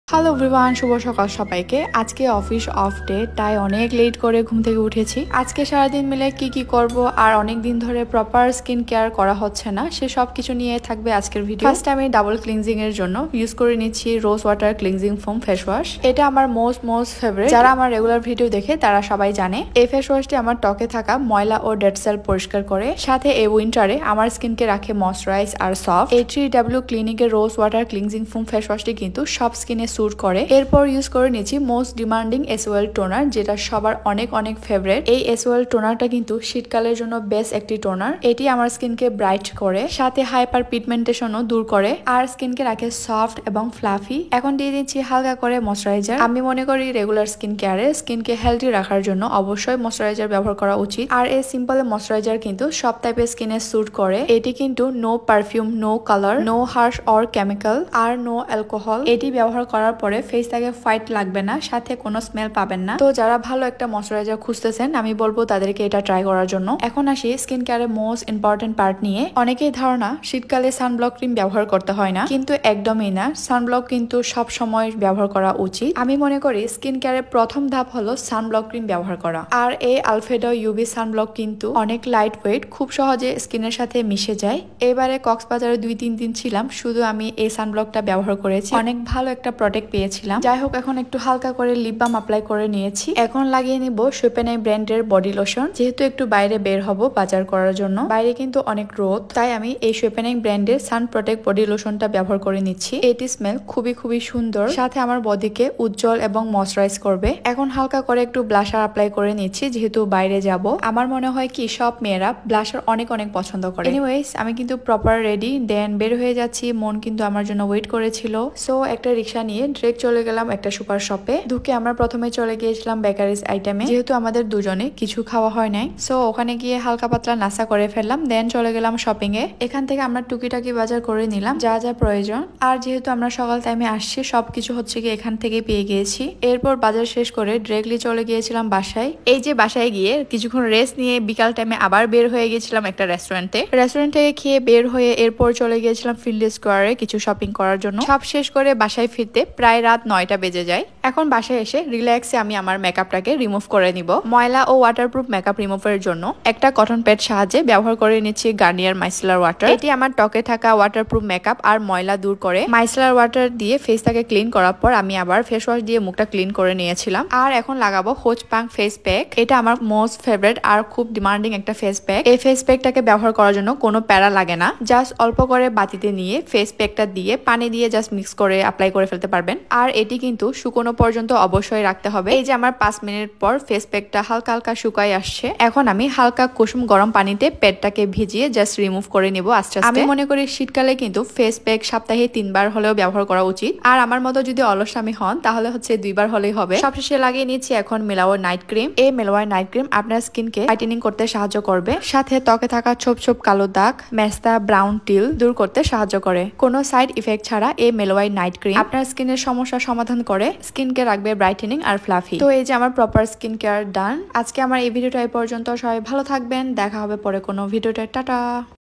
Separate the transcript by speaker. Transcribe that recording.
Speaker 1: Hello everyone, শুভ সকাল সবাইকে। আজকে অফিস অফ ডে, তাই অনেক লেট করে ঘুম থেকে উঠেছি। আজকে সারাদিন মিলে কি কি করব আর অনেক দিন ধরে প্রপার স্কিন কেয়ার করা হচ্ছে না, সে সব কিছু নিয়ে থাকবে আজকের ভিডিও। ফার্স্ট আমি ডাবল ক্লিনজিং এর জন্য ইউজ করে নিচ্ছি রোজ water cleansing foam face wash. এটা আমার মোস্ট ফেভারিট। যারা আমার রেগুলার ভিডিও দেখে তারা সবাই জানে এই ফেস ওয়াশটি আমার ত্বকে থাকা ময়লা ও ডেড সেল পরিষ্কার করে, সাথে এই উইন্টারে আমার স্কিনকে রাখে ময়শ্চারাইজ আর সফট। এই 3W ক্লিনিকের rose water cleansing foam face ওয়াশটি কিন্তু সব স্কিনে স্যুট করে। এরপর ইউজ করে নিচ্ছি মোস্ট ডিমান্ডিং এসওএল টোনার, যেটা সবার অনেক ফেভারিট। এই এসওএল টোনারটা কিন্তু শীতকালের জন্য বেস্ট একটি টোনার। এটি আমার স্কিনকে ব্রাইট করে, সাথে হাইপার পিগমেন্টেশনও দূর করে আর স্কিনকে রাখে সফট এবং ফ্লাফি। এখন দিয়ে দিচ্ছি হালকা করে ময়শ্চারাইজার। আমি মনে করি রেগুলার স্কিন কেয়ারে স্কিনকে হেলদি রাখার জন্য অবশ্যই ময়শ্চারাইজার ব্যবহার করা উচিত। আর এই সিম্পল ময়শ্চারাইজার কিন্তু সব টাইপের স্কিনে স্যুট করে। এটি কিন্তু no perfume, no colour, no harsh or chemical আর নো অ্যালকোহল। এটি ব্যবহার করার পরে ফেস থেকে ফাইট লাগবে না, সাথে কোনো স্মেল পাবেন না। তো যারা ভালো একটা ময়শ্চারাইজার খুঁজতেছেন, আমি বলবো তাদেরকে এটা ট্রাই করার জন্য। এখন আসি স্কিন কেয়ারের মোস্ট ইম্পর্টেন্ট পার্ট নিয়ে। অনেকেই ধারণা শীতকালে সানব্লক ক্রিম ব্যবহার করতে হয় না, কিন্তু একদমই না। সানব্লক কিন্তু সব সময় ব্যবহার করা উচিত। আমি মনে করি স্কিন কেয়ারের প্রথম ধাপ হলো সানব্লক ক্রিম ব্যবহার করা। আর এই আলফেডো ইউভি সানব্লক কিন্তু অনেক লাইট ওয়েট, খুব সহজে স্কিনের সাথে মিশে যায়। এবারে কক্সবাজারে 2-3 দিন ছিলাম, শুধু আমি এই সানব্লকটা ব্যবহার করেছি। অনেক ভালো একটা প্রোডাক্ট পেয়েছিলাম। যাই হোক, এখন একটু হালকা করে লিপ বাম অ্যাপ্লাই করে নিয়েছি। এখন লাগিয়ে নিব শোপেনাই ব্র্যান্ডের বডি লোশন। যেহেতু একটু বাইরে বের হব বাজার করার জন্য, বাইরে কিন্তু অনেক রোদ, তাই আমি এই শোপেনাই ব্র্যান্ডের সান প্রোটেক্ট বডি লোশনটা ব্যবহার করে নিচ্ছি। এটি স্মেল খুবই সুন্দর, সাথে আমার বডিকে উজ্জ্বল এবং ময়শ্চারাইজ করবে। এখন হালকা করে একটু ব্লাশার অ্যাপ্লাই করে নিচ্ছি, যেহেতু বাইরে যাব। আমার মনে হয় কি সব মেয়েরা ব্লাশার অনেক পছন্দ করে। এনিওয়েজ, আমি কিন্তু প্রপার রেডি, দেন বের হয়ে যাচ্ছি। মন কিন্তু আমার জন্য ওয়েট করেছিল। সো একটা রিক্সা নিয়ে ডিরেক্ট চলে গেলাম একটা সুপার শপে। ঢুকে আমরা প্রথমে চলে গিয়েছিলাম বেকারিজ আইটেমে, যেহেতু আমাদের দুজনে কিছু খাওয়া হয় নাই। সো ওখানে গিয়ে হালকা পাতলা নাস্তা করে ফেললাম, দেন চলে গেলাম শপিং এ। এখান থেকে আমরা টুকিটাকি বাজার করে নিলাম, যা যা প্রয়োজন। আর যেহেতু আমরা সকাল টাইমে আসছি, সবকিছু হচ্ছে কি এখান থেকে পেয়ে গিয়েছি। এরপর বাজার শেষ করে ডিরেক্টলি চলে গিয়েছিলাম বাসায়। এই যে বাসায় গিয়ে কিছুক্ষণ রেস্ট নিয়ে বিকাল টাইমে আবার বের হয়ে গেছিলাম একটা রেস্টুরেন্টে। রেস্টুরেন্ট থেকে খেয়ে বের হয়ে এরপর চলে গিয়েছিলাম ফিল্ড স্কোয়ারে কিছু শপিং করার জন্য। সব শেষ করে বাসায় ফিরতে প্রায় রাত 9টা বেজে যায়। এখন বাসায় এসে রিল্যাক্সে আমি আমার মেকআপটাকে রিমুভ করে নিব। ময়লা ও ওয়াটারপ্রুফ মেকআপ রিমুভের জন্য একটা কটন প্যাড সাহায্যে ব্যবহার করে নিচ্ছি গার্নিয়ার মাইসেলার ওয়াটার। এটি আমার ত্বকে থাকা ওয়াটারপ্রুফ মেকআপ আর ময়লা দূর করে। মাইসেলার ওয়াটার দিয়ে ফেসটাকে ক্লিন করার পর আমি আবার ফেস ওয়াশ দিয়ে মুখটা ক্লিন করে নিয়েছিলাম। আর এখন লাগাবো হোচ পাং ফেস প্যাক। এটা আমার মোস্ট ফেভারিট আর খুব ডিমান্ডিং একটা ফেস প্যাক। এই ফেস প্যাকটাকে ব্যবহার করার জন্য কোনো প্যারা লাগে না। জাস্ট অল্প করে বাটিতে নিয়ে ফেস প্যাকটা দিয়ে পানি দিয়ে জাস্ট মিক্স করে অ্যাপ্লাই করে ফেলতে পারবেন। আর এটি কিন্তু শুকনো পর্যন্ত অবশ্যই রাখতে হবে। এই যে আমার 5 মিনিট পর ফেস প্যাকটা হালকা শুকাই আসছে। এখন আমি হালকা কুসুম গরম পানিতে প্যাডটাকে ভিজিয়ে জাস্ট রিমুভ করে নিব আস্তে আস্তে। আমি মনে করি শীতকালে কিন্তু ফেস প্যাক সপ্তাহে 3 বার হলেও ব্যবহার করা উচিত। আর আমার মতো যদি অলসামি হন, তাহলে হচ্ছে 2 বার হলেই হবে। সবশেষে লাগিয়ে নিচ্ছি এখন মেলাওয়ার নাইট ক্রিম। এই মেলাওয়ার নাইট ক্রিম আপনার স্কিনকে হোয়াইটেনিং করতে সাহায্য করবে, সাথে ত্বকে থাকা ছোপ কালো দাগ, মেস্তা, ব্রাউন টিল দূর করতে সাহায্য করে। কোনো সাইড ইফেক্ট ছাড়া এই মেলাওয়ার নাইট ক্রিম আপনার স্কিনের সমস্যা সমাধান করে, স্কিনকে রাখবে ব্রাইটেনিং আর ফ্লাফি। তো এই যে আমার প্রপার স্কিন কেয়ার ডান। আজকে আমার এই ভিডিওটা এই পর্যন্ত। সবাই ভালো থাকবেন, দেখা হবে পরে কোনো ভিডিওতে। টাটা।